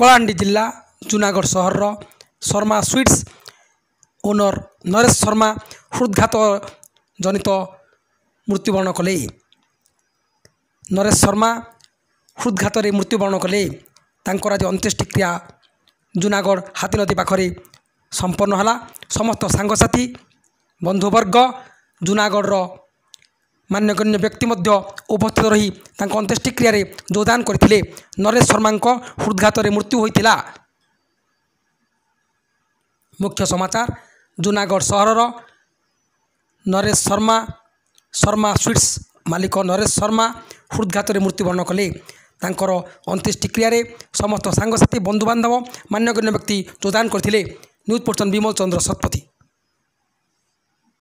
କଳାହାଣ୍ଡି ଜିଲ୍ଲା ଜୁନାଗଡ଼ ସହରର Sharma sweets owner ନରେଶ ଶର୍ମା ହୃଦଘାତ ଜନିତ ମୃତ୍ୟୁବରଣ କଲେ। ନରେଶ ଶର୍ମା ହୃଦଘାତରେ ମୃତ୍ୟୁବରଣ କଲେ। ତାଙ୍କର ଆଜି ଅନ୍त्यେଷ୍ଟିକ୍ରିୟା ଜୁନାଗଡ଼ ହାତୀନଦୀ ପାଖରେ ସମ୍ପନ୍ନ ହେଲା। ସମସ୍ତ ସାଙ୍ଗସାଥି ବନ୍ଧୁବର୍ଗ ଜୁନାଗଡ଼ର ମାନ୍ୟଗଣ୍ୟ ବ୍ୟକ୍ତି ମଧ୍ୟ ଉପସ୍ଥିତ ରହି ତାଙ୍କ ଅନ୍त्यେଷ୍ଟିକ୍ରିୟାରେ ଯୋଗଦାନ କରିଥିଲେ। ନରେଶ ଶର୍ମାଙ୍କ ହୃଦଘାତରେ ମୃତ୍ୟୁ ହୋଇଥିଲା। ମୁଖ୍ୟ ସମାଚାର ଜୁନାଗଡ଼ ସହରର ନରେଶ ଶର୍ମା ଶର୍ମା ସୁଇଟ୍ସ ମାଲିକ ନରେଶ ଶର୍ମା ହୃଦଘାତରେ ମୃତ୍ୟୁବରଣ କଲେ। ତାଙ୍କର ଅନ୍त्यେଷ୍ଟିକ୍ରିୟାରେ ସମସ୍ତ ସାଙ୍ଗସାଥି ବନ୍ଧୁବାନ୍ଧବ ମାନ୍ୟଗଣ୍ୟ ବ୍ୟକ୍ତି ଯୋଗଦାନ କରିଥିଲେ। ନ୍ୟୁଜ୍ ପର୍ସନ ବିମଲ ଚନ୍ଦ୍ର ଶତପଥୀ।